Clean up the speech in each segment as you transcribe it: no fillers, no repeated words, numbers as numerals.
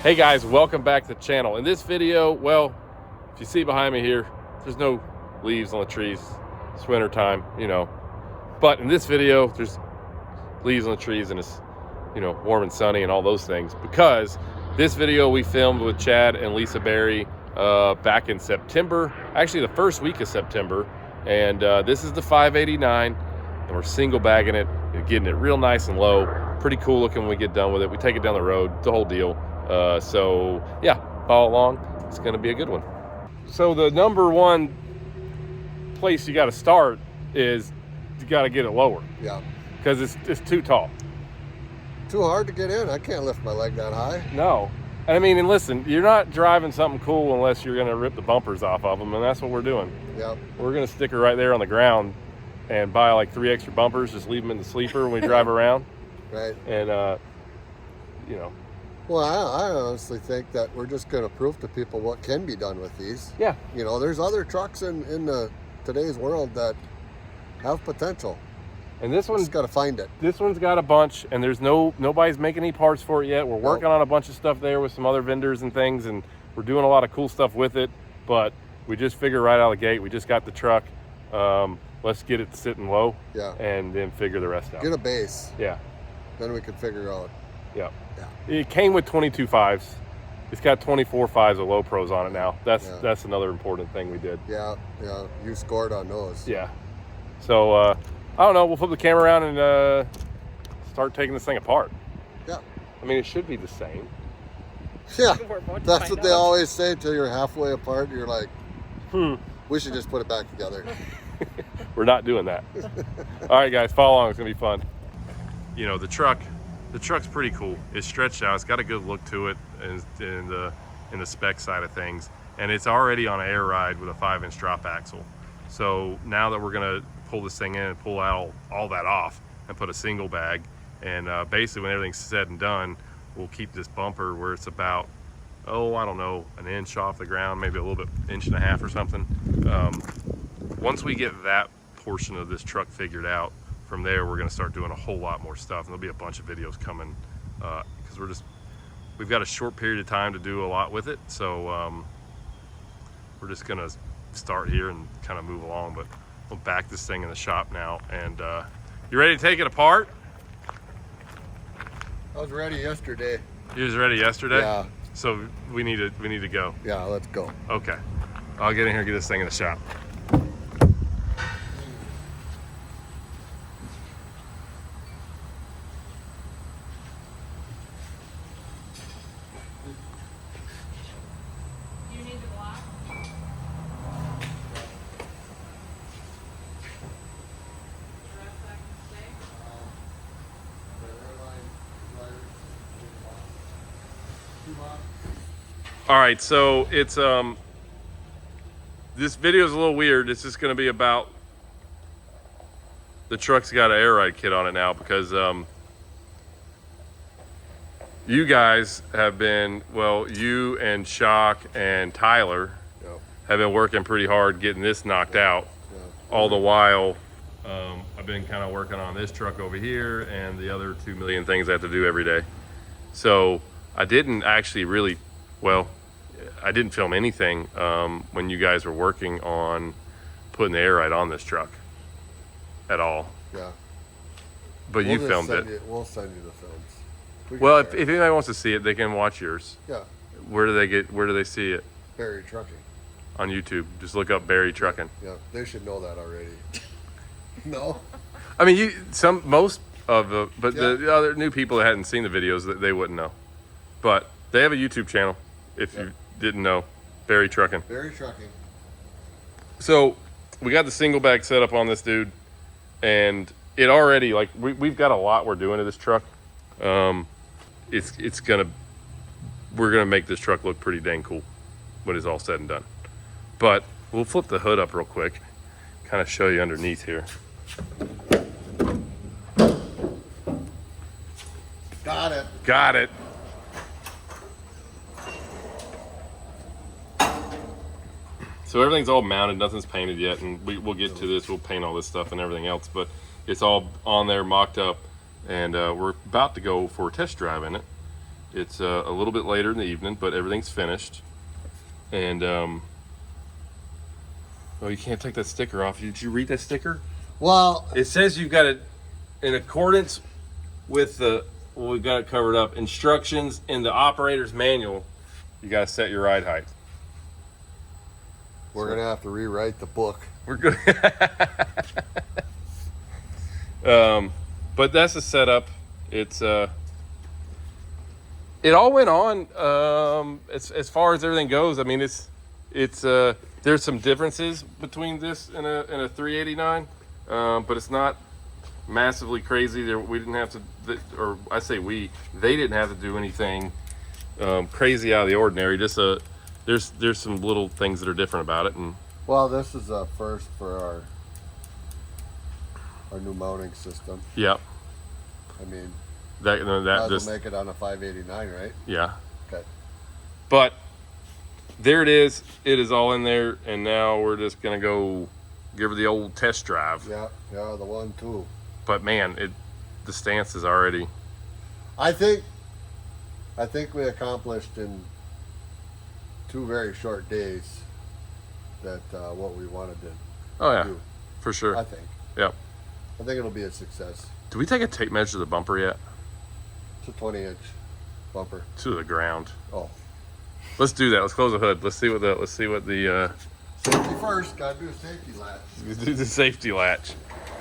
Hey guys, welcome back to the channel. In this video, well, if you see behind me here, there's no leaves on the trees. It's winter time, you know. But in this video, there's leaves on the trees and it's, you know, warm and sunny and all those things, because this video we filmed with Chad and Lisa Berry back in September, actually the first week of September. And this is the 589 and we're single bagging it, getting it real nice and low. Pretty cool looking when we get done with it. We take it down the road, the whole deal. So yeah, follow along. It's going to be a good one. So the number one place you got to start is you got to get it lower. Yeah. Because it's too tall. Too hard to get in. I can't lift my leg that high. No. I mean, and listen, you're not driving something cool unless you're going to rip the bumpers off of them, and that's what we're doing. Yeah. We're going to stick her right there on the ground and buy like 3 extra bumpers, just leave them in the sleeper when we drive around. Right. And, you know. Well, I honestly think that we're just going to prove to people what can be done with these. Yeah. You know, there's other trucks in today's world that have potential. And this one's got to find it. This one's got a bunch, and there's nobody's making any parts for it yet. We're working on a bunch of stuff there with some other vendors and things, and we're doing a lot of cool stuff with it. But we just figured right out of the gate, we just got the truck. Let's get it sitting low. Yeah. And then figure the rest out. Get a base. Yeah. Then we can figure out. Yeah. Yeah. It came with 22 5s. It's got 24 5s with low pros on it now. That's another important thing we did. Yeah. Yeah. You scored on those. Yeah. So I don't know. We'll flip the camera around and start taking this thing apart. Yeah. I mean, it should be the same. Yeah. That's what they always say till you're halfway apart. You're like, we should just put it back together. We're not doing that. All right, guys, follow along. It's gonna be fun. You know, the truck's pretty cool. It's stretched out. It's got a good look to it in the spec side of things, and it's already on an air ride with a 5-inch drop axle. So now that we're gonna pull this thing in and pull out all that off and put a single bag, and basically when everything's said and done, we'll keep this bumper where it's about, I don't know, an inch off the ground, maybe a little bit, 1.5 inches or something. Once we get that portion of this truck figured out, from there we're going to start doing a whole lot more stuff, and there'll be a bunch of videos coming because we've got a short period of time to do a lot with it. So we're just going to start here and kind of move along, but we'll back this thing in the shop now. And you ready to take it apart? I was ready yesterday. You was ready yesterday? Yeah. So we need to go. Yeah, let's go. Okay. I'll get in here and get this thing in the shop. All right, so it's this video is a little weird. It's just going to be about the truck's got an air ride kit on it now, because you guys have been, well, you and Shock and Tyler have been working pretty hard getting this knocked out. All the while I've been kind of working on this truck over here and the other 2 million things I have to do every day. So I didn't actually really, I didn't film anything when you guys were working on putting the air ride on this truck at all. Yeah. But you filmed it. We'll send you the films. Well, if anybody wants to see it, they can watch yours. Yeah. Where do they see it? Berry Trucking. On YouTube. Just look up Berry Trucking. Yeah, they should know that already. No? I mean, most of the, but the other new people that hadn't seen the videos, they wouldn't know. But they have a YouTube channel, if you didn't know, Berry Trucking. Berry Trucking. So we got the single bag set up on this dude, and it already, like, we've got a lot we're doing to this truck. We're gonna make this truck look pretty dang cool when it's all said and done. But we'll flip the hood up real quick, kind of show you underneath here. Got it. Got it. So everything's all mounted, nothing's painted yet, and we'll get to this. We'll paint all this stuff and everything else, but it's all on there, mocked up, and we're about to go for a test drive in it. It's a little bit later in the evening, but everything's finished. And oh, you can't take that sticker off. Did you read that sticker? Well, It says you've got it in accordance with the, well, we've got it covered up, instructions in the operator's manual. You got to set your ride height. we're gonna have to rewrite the book. We're good. But that's the setup. It's it all went on as far as everything goes. I mean, it's there's some differences between this and a 389, but it's not massively crazy. We didn't have to, or I say they didn't have to do anything crazy out of the ordinary. Just there's some little things that are different about it. And Well, this is a first for our new mounting system. yeah, I mean, that might just as well make it on a 589, right? yeah. Okay. But there it is. It is all in there, and now we're just gonna go give her the old test drive. Yeah, the 1-2. But man, the stance is already. I think we accomplished in 2 very short days that what we wanted to Oh yeah, do. for sure. I think. Yep. I think it'll be a success. Do we take a tape measure of the bumper yet? It's a 20-inch bumper. To the ground. Oh, Let's do that. Let's close the hood. Let's see what the safety first. Gotta do a safety latch. do the safety latch.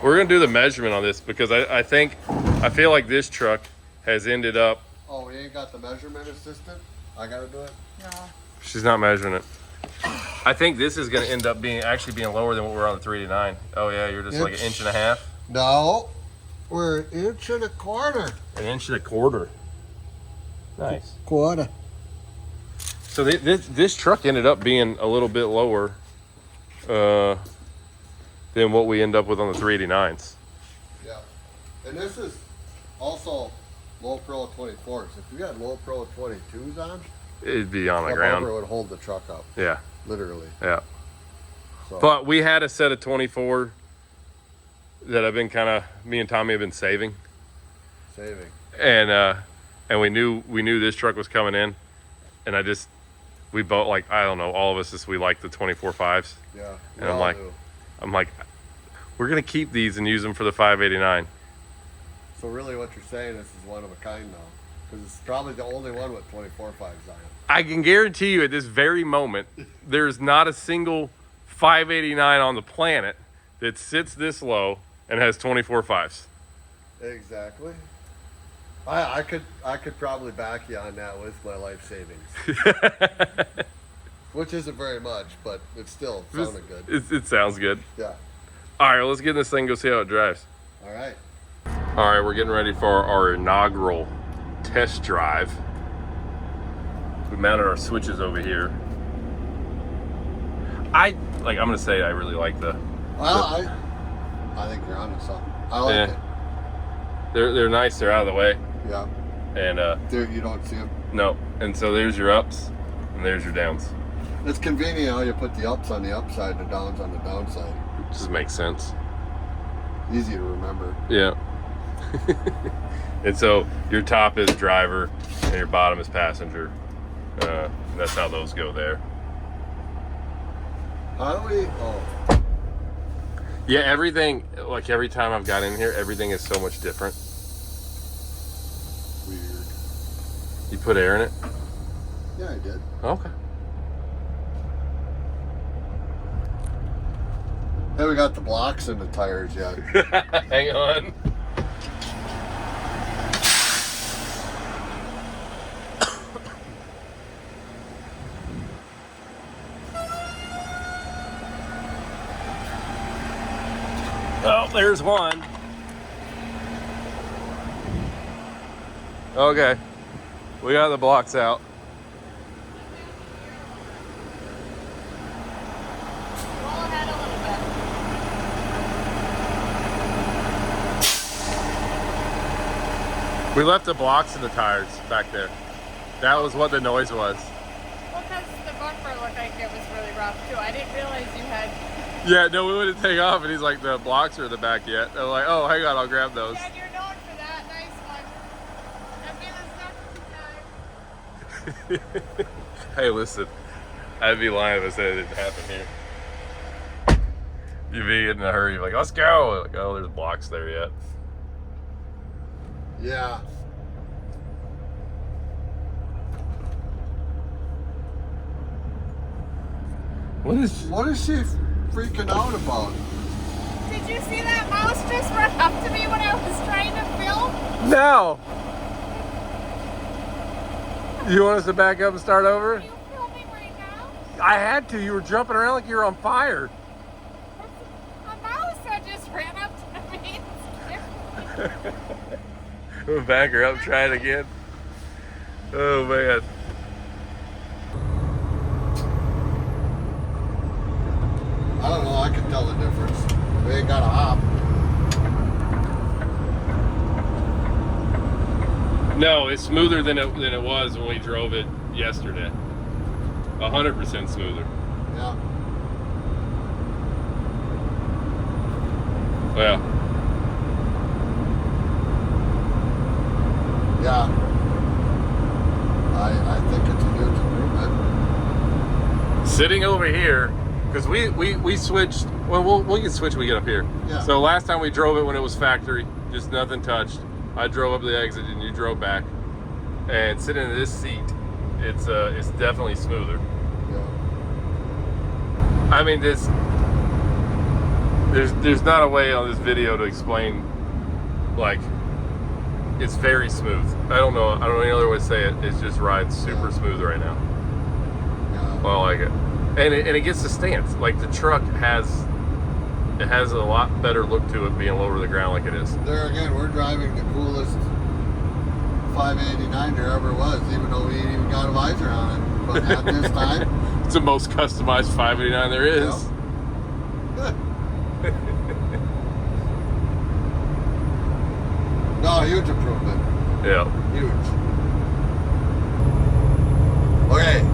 We're gonna do the measurement on this because I feel like this truck has ended up. Oh, we ain't got the measurement assistant? I gotta do it? No. She's not measuring it. I think this is gonna end up being lower than what we're on the 389. Oh yeah, you're just like an inch and a half. No. We're an inch and a quarter. An inch and a quarter. Nice. Quarter. So this truck ended up being a little bit lower than what we end up with on the 389s. Yeah. And this is also low pro 24s. If you got low pro 22s on, It'd be on the the ground. bumper would hold the truck up. Yeah, Literally. yeah. So, But we had a set of 24 that I've been me and Tommy have been saving, saving. and we knew this truck was coming in, and we both, like, I don't know, all of us we like the 24 5s, Yeah. and I'm like, we're gonna keep these and use them for the 589. So really what you're saying, this is one of a kind now. Because it's probably the only one with 24 5s on it. I can guarantee you at this very moment, there's not a single 589 on the planet that sits this low and has 24 5s. Exactly. I could probably back you on that with my life savings. Which isn't very much, but it still sounded good. It sounds good. Yeah. All right, let's get in this thing and go see how it drives. All right. All right, we're getting ready for our inaugural test drive. We mounted our switches over here. I'm gonna say I really like Well, I think you're onto something. I like Yeah. it. They're nice. They're out of the way, Yeah. and There, you don't see them. no. And so there's your ups, and there's your downs. It's convenient how you put the ups on the upside and the downs on the downside. It just makes sense. Easy to remember. Yeah. And so your top is driver, and your bottom is passenger. That's how those go there. How do we? Oh, Yeah, everything, like every time I've got in here, everything is so much different. weird. You put air in it? Yeah, I did. Okay. Hey, we got the blocks in the tires yet. Hang on. Oh, there's one. Okay. We got the blocks out. Roll ahead a little bit. We left the blocks in the tires back there. That was what the noise was. Well, because the bumper looked like it was really rough too. I didn't realize you had. Yeah, no, we wouldn't take off, and he's like, the blocks are in the back yet. I'm like, oh, hang on, I'll grab those. Yeah, you're known for that. Nice one. I've been a second time. Hey, listen, I'd be lying if I said it didn't happen here. You'd be in a hurry, like, let's go. Like, oh, there's blocks there yet. Yeah. What is she freaking out about? Did you see that mouse just run up to me when I was trying to film? No. You want us to back up and start over? Are you filming right now? I had to. You were jumping around like you were on fire. A mouse that just ran up to me. We'll back her up, try it again. Oh, man. I don't know. I can tell the difference. They ain't got a hop. No, it's smoother than it was when we drove it yesterday. 100% smoother. Yeah. Well, Yeah. I think it's a huge improvement. sitting over here, because we switched. Well, we can switch when we get up here. Yeah. So last time we drove it when it was factory, just nothing touched. I drove up the exit and you drove back. And sitting in this seat, it's definitely smoother. Yeah. I mean, there's not a way on this video to explain, like, it's very smooth. I don't know any other way to say it. It just rides super smooth right now. Yeah. Well, I like it. And it gets the stance. Like, the truck has a lot better look to it being lower to the ground like it is. There again, we're driving the coolest 589 there ever was, even though we ain't even got a visor on it. But at this time, It's the most customized 589 there is. No, huge improvement. Yeah. Huge. Okay.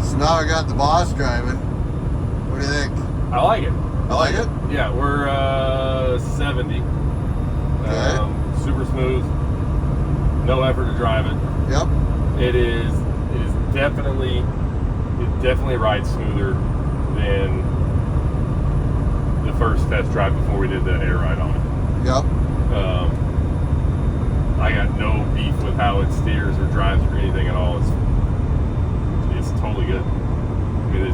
So now I got the boss driving. What do you think? I like it. I like it? Yeah, we're 70. Okay. Super smooth. No effort to drive it. Yep. It definitely rides smoother than the first test drive before we did the air ride on it. Yep. I got no beef with how it steers or drives or anything at all. It's totally good. I mean,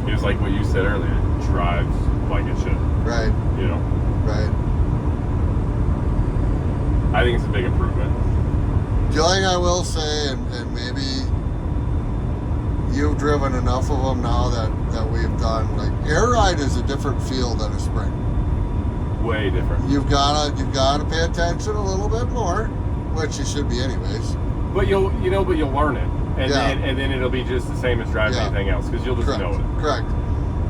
it was like what you said earlier. It drives like it should. Right. You know. Right. I think it's a big improvement. The only thing I will say, and maybe you've driven enough of them now that we've done, like, air ride is a different feel than a spring. Way different. You've gotta pay attention a little bit more, which you should be anyways. But you'll learn it, and Yeah. then it'll be just the same as driving anything else because you'll just Correct. know it. Correct.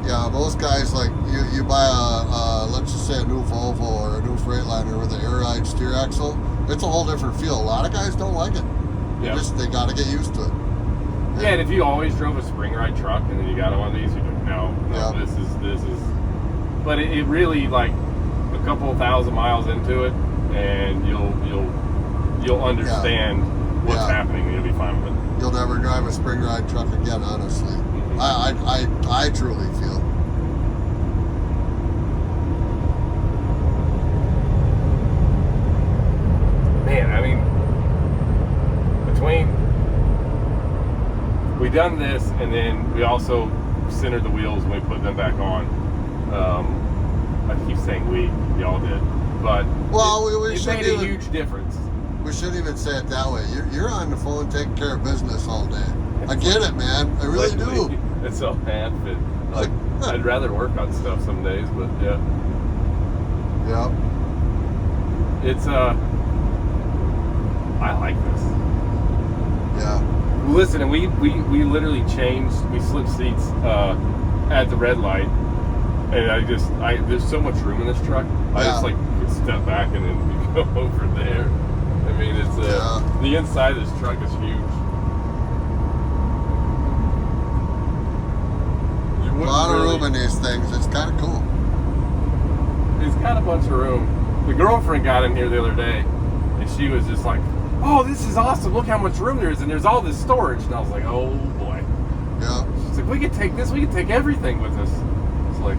Yeah, most guys, like, you buy a let's just say a new Volvo or a new Freightliner with an air ride steer axle, it's a whole different feel. A lot of guys don't like it. They gotta get used to it. Yeah, and if you always drove a spring ride truck and then you got one of these, you're like, no, Yeah. this is. But it really, like, a couple of thousand miles into it, and you'll understand what's happening, and you'll be fine with it. You'll never drive a spring ride truck again, honestly. Mm-hmm. I truly feel. Man, I mean, we done this, and then we also centered the wheels when we put them back on. I keep saying y'all did, but it made a huge difference. We shouldn't even say it that way. You're on the phone taking care of business all day. I get it, man. I really do. It's so bad, but like, I'd rather work on stuff some days, but yeah. Yep. It's I like this. Yeah. Listen, and we literally we flipped seats at the red light, and there's so much room in this truck. I just like step back and then go over there. I mean, it's the inside of this truck is huge. A lot of room in these things. It's kind of cool. It's got a bunch of room. The girlfriend got in here the other day, and she was just like, "Oh, oh, this is awesome. Look how much room there is, and there's all this storage. And I was like, oh boy. Yeah. She's like, we could take this. We could take everything with us. It's like,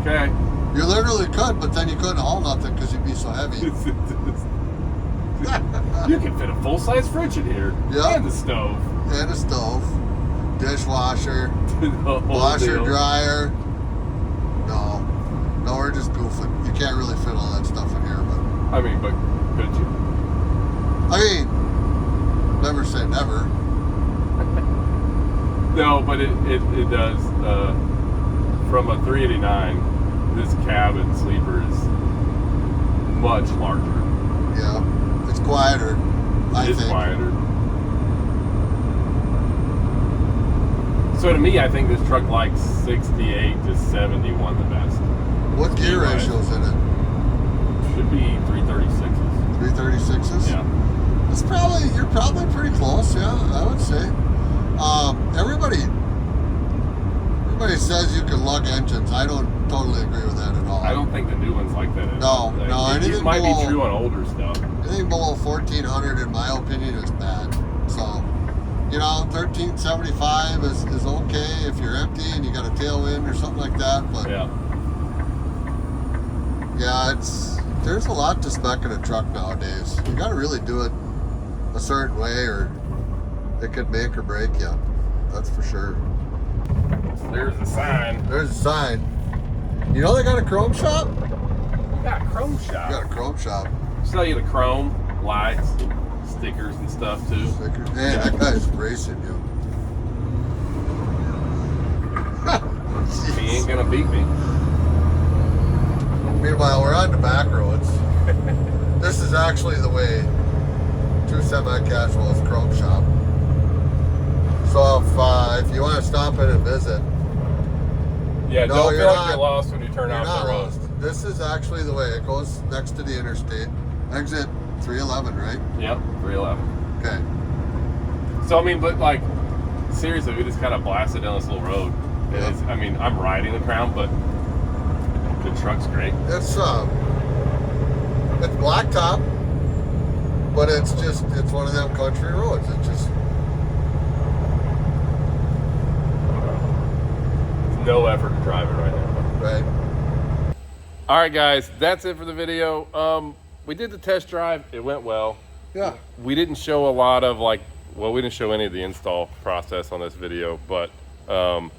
okay. You literally could, but then you couldn't haul nothing because you'd be so heavy. You can fit a full-size fridge in here. Yeah. And the stove. And a stove, dishwasher, The whole washer, deal. dryer. No, we're just goofing. You can't really fit all that stuff in here, but I mean, but could you? I mean, never say never. No, but it does. From a 389, this cabin sleeper is much larger. Yeah, it's quieter. I It's think. quieter. So to me, I think this truck likes 68 to 71 the best. What gear Speed-wise. ratio's in it? Should be 336s. 336s. Yeah. It's you're probably pretty close. Yeah, I would say. Everybody says you can lug engines. I don't totally agree with that at all. I don't think the new one's like that at No, all. no, It anything might below- be true on older stuff. Anything below 1400, in my opinion, is bad. So, 1375 is okay if you're empty and you got a tailwind or something like that. But Yeah. yeah, there's a lot to spec in a truck nowadays. You got to really do it a certain way, or it could make or break you. That's for sure. There's a sign. There's a sign. You know they got a chrome shop? We got a chrome shop. You got a chrome shop. Sell you the chrome, lights, stickers and stuff too. Sticker. Man, that guy's racing you. He ain't gonna beat me. Meanwhile, we're on the back roads. This is actually the way to Semi-Casual's Chrome Shop. So if you want to stop in and visit, Yeah, No, don't you're feel like not. you're lost when you turn you're off not the road. lost. This is actually the way. It goes next to the interstate. Exit 311, right? Yep, 311. Okay. So I mean, but like, seriously, we just kind of blasted down this little road. And Yeah. it's, I mean, I'm riding the Crown, but the truck's great. It's blacktop, but it's one of them country roads. It's just No effort to drive it right now. right. All right, guys, that's it for the video. We did the test drive. It went well. Yeah. We didn't show a lot of we didn't show any of the install process on this video, but kind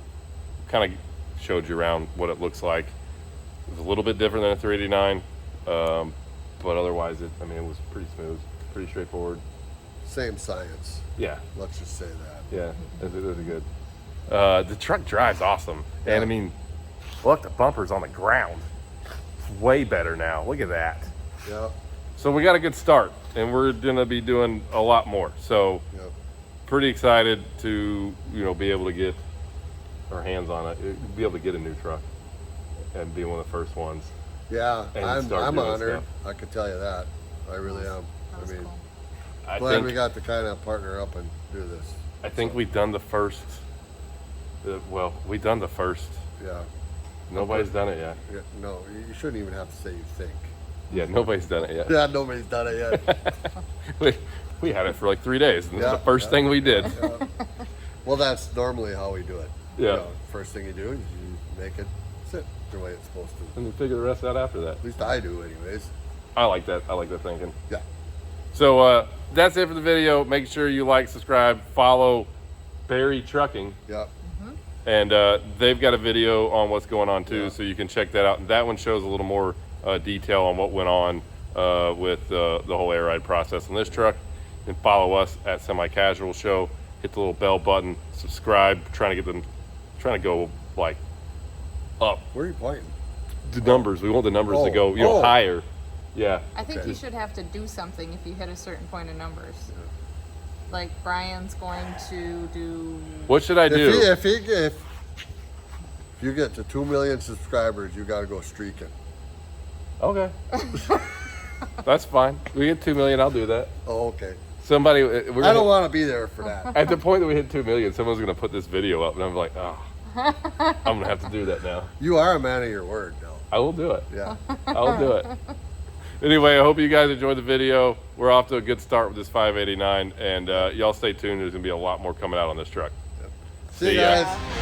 of showed you around what it looks like. It was a little bit different than a 389, but otherwise, it was pretty smooth, pretty straightforward. Same science. Yeah, Let's just say that. yeah, it was good. The truck drives awesome, and I mean, look, the bumper's on the ground. It's way better now. Look at that. Yeah. So we got a good start, and we're gonna be doing a lot more. So Yep. pretty excited to be able to get our hands on it, be able to get a new truck, and be one of the first ones. Yeah, And I'm start doing honored. stuff. I can tell you that. I really am. That was cool. I Glad think we got to kind of partner up and do this. we've done the first. We've done the first. Yeah. Nobody's done it yet. Yeah, no, you shouldn't even have to say you think. Yeah, nobody's done it yet. Yeah, nobody's done it yet. we had it for like 3 days, and this is Yeah, the first yeah. thing we did. Yeah. Well, that's normally how we do it. Yeah. First thing you do is you make it sit the way it's supposed to. And we figure the rest out after that. At least I do, anyways. I like that. I like that thinking. Yeah. So that's it for the video. Make sure you like, subscribe, follow Barry Trucking, Yeah. and they've got a video on what's going on too, Yeah. so you can check that out. And that one shows a little more detail on what went on with the whole air ride process on this truck. And follow us at Semi-Casual Show. Hit the little bell button, subscribe. Trying to go like up Where are you pointing? the numbers. We want the numbers to Oh, go oh. higher. Yeah. I think Okay. you should have to do something if you hit a certain point of numbers. Like Brian's going to do. What should I do? If you get to 2 million subscribers, you got to go streaking. Okay. That's fine. We get 2 million. I'll do that. Oh, okay. Somebody, I don't want to be there for that. at the point that we hit 2 million, someone's gonna put this video up, and I'm like, oh, I'm gonna have to do that now. You are a man of your word, though. I will do it. Yeah. I will do it. Anyway, I hope you guys enjoyed the video. We're off to a good start with this 589, and y'all stay tuned. There's gonna be a lot more coming out on this truck. See you ya. guys.